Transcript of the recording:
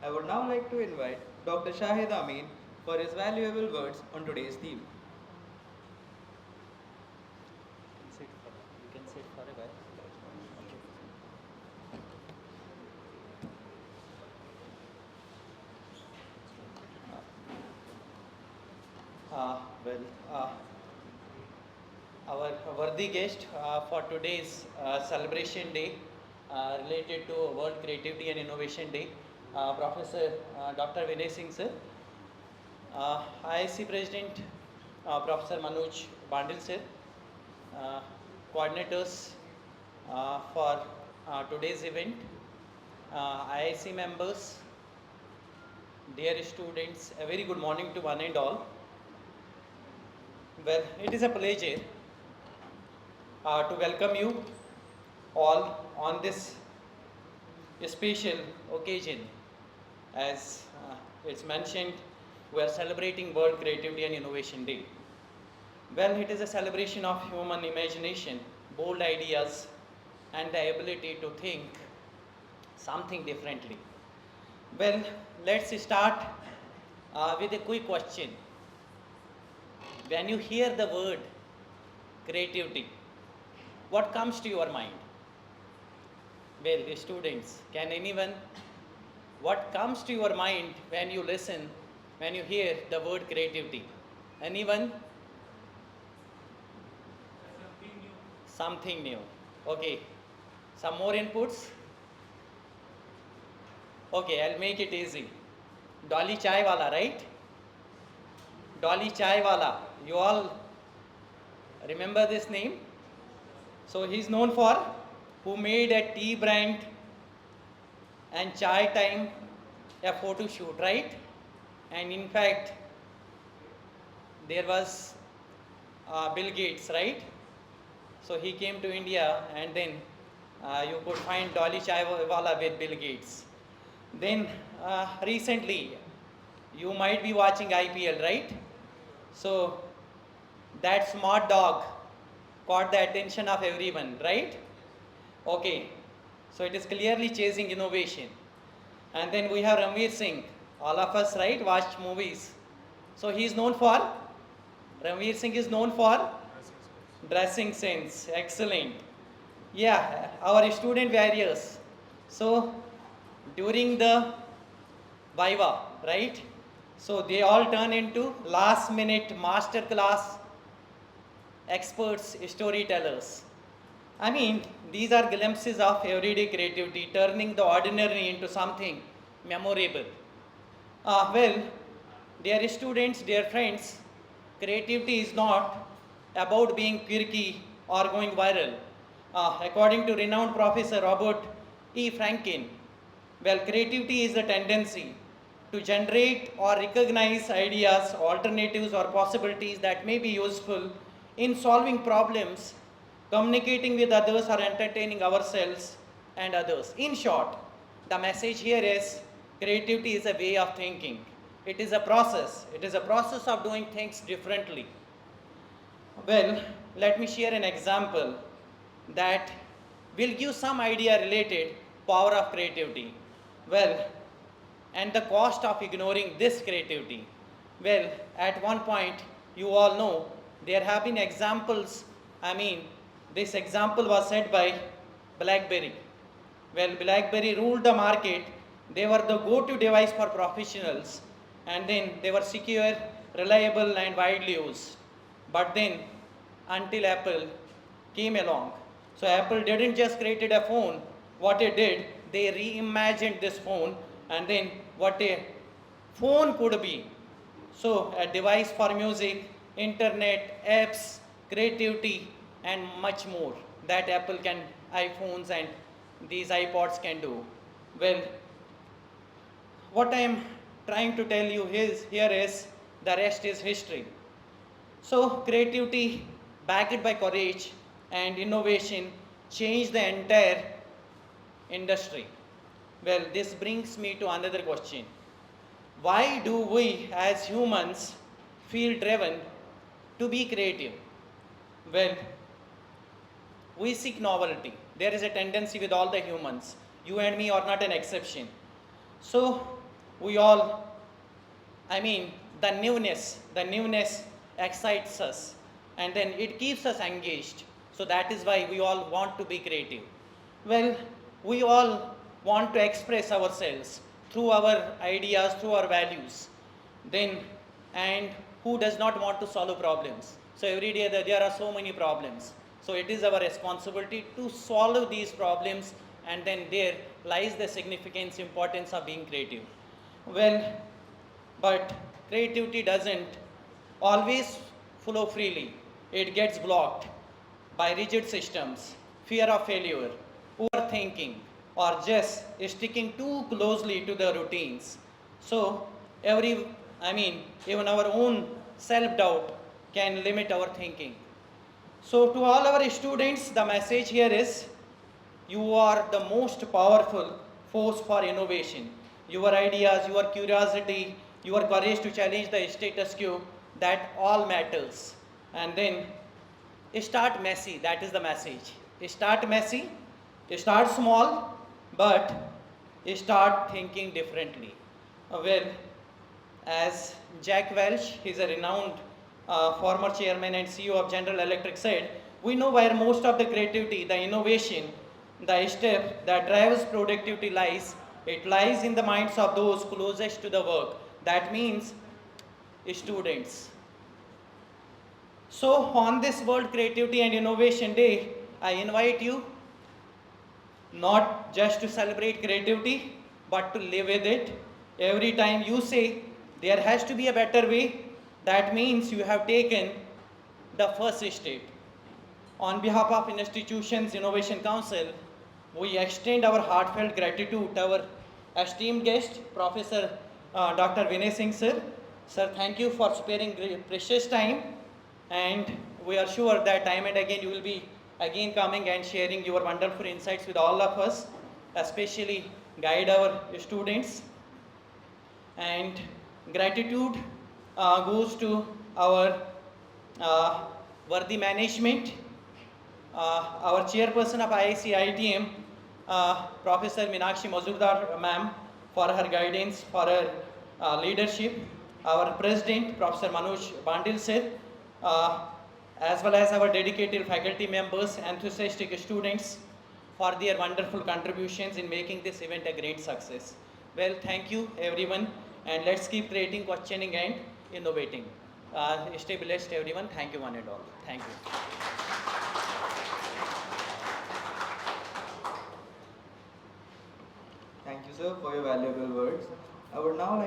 I would now like to invite Dr. Shahid Amin for his valuable words on today's theme. You can sit for a while. Okay. Well, our worthy guest for today's celebration day related to World Creativity and Innovation Day, Professor Dr. Vinay Singh sir, IIC President Professor Manoj Bandil sir, uh, coordinators for today's event, IIC members, dear students, a very good morning to one and all. Well, it is a pleasure to welcome you all on this special occasion. As it's mentioned, we are celebrating World Creativity and Innovation Day. Well, it is a celebration of human imagination, bold ideas, and the ability to think something differently. Well, let's start with a quick question. When you hear the word creativity, what comes to your mind? Well, students, can anyone, what comes to your mind when you listen, when you hear the word creativity? Anyone? Something new. Okay. Some more inputs? Okay, I'll make it easy. Dolly Chai Wala, right? Dolly Chai Wala. You all remember this name? So he's known for who made a tea brand and chai time a photo shoot, right? And in fact, there was Bill Gates, right? So he came to India, and then you could find Dolly Chai Wala with Bill Gates. Then recently, you might be watching IPL, right? So that smart dog caught the attention of everyone, right? Okay, so it is clearly chasing innovation. And then we have Ranveer Singh. All of us, right, watched movies. So he is known for, Ranveer Singh is known for dressing sense. Excellent. Yeah, our student various. So during the Viva, right? So they all turn into last minute master class experts, storytellers. I mean, these are glimpses of everyday creativity, turning the ordinary into something memorable. Well, dear students, dear friends, creativity is not about being quirky or going viral. According to renowned Professor Robert E. Franklin, well, creativity is the tendency to generate or recognize ideas, alternatives, or possibilities that may be useful in solving problems, communicating with others, or entertaining ourselves and others. In short, the message here is creativity is a way of thinking. It is a process. It is a process of doing things differently. Well, let me share an example that will give some idea related power of creativity. Well, and the cost of ignoring this creativity. Well, at one point, you all know there have been examples. I mean, this example was set by BlackBerry. Well, BlackBerry ruled the market. They were the go-to device for professionals, and then they were secure, reliable, and widely used. But then, until Apple came along, so Apple didn't just created a phone. What it did, they reimagined this phone, and then what a phone could be. So a device for music, internet, apps, creativity, and much more that Apple can, iPhones and these iPods can do. Well, what I am trying to tell you here is the rest is history. So creativity backed by courage and innovation changed the entire industry. Well, this brings me to another question. Why do we as humans feel driven to be creative? Well, we seek novelty. There is a tendency with all the humans. You and me are not an exception. So, we all, the newness excites us, and then it keeps us engaged. So that is why we all want to be creative. Well, we all want to express ourselves through our ideas, through our values. Then, and who does not want to solve problems? So every day there are so many problems. So it is our responsibility to solve these problems, and then there lies the significance, importance of being creative. Well, but creativity doesn't always flow freely. It gets blocked by rigid systems, fear of failure, overthinking, or just sticking too closely to the routines. So, even our own self doubt can limit our thinking. So, to all our students, the message here is you are the most powerful force for innovation. Your ideas, your curiosity, your courage to challenge the status quo, that all matters. And then start messy, that is the message. Start messy, start small, but start thinking differently. Well, as Jack Welch, he's a renowned former chairman and CEO of General Electric, said, we know where most of the creativity, the innovation, the step that drives productivity lies. It lies in the minds of those closest to the work. That means students. So, on this World Creativity and Innovation Day, I invite you not just to celebrate creativity, but to live with it. Every time you say there has to be a better way, that means you have taken the first step. On behalf of Institutions Innovation Council, we extend our heartfelt gratitude to our esteemed guest, Professor Dr. Vinay Singh sir. Sir, thank you for sparing precious time, and we are sure that time and again you will be again coming and sharing your wonderful insights with all of us, especially guide our students. And gratitude goes to our uh, worthy management, our chairperson of IIC ITM, Professor Meenakshi Mazumdar ma'am, for her guidance, for her leadership, our president, Professor Manoj Bandil sir, uh, as well as our dedicated faculty members, enthusiastic students, for their wonderful contributions in making this event a great success. Well, thank you everyone, and let's keep creating, questioning, and innovating. Stay blessed everyone. Thank you one and all. Thank you. Thank you, sir, for your valuable words. I would now like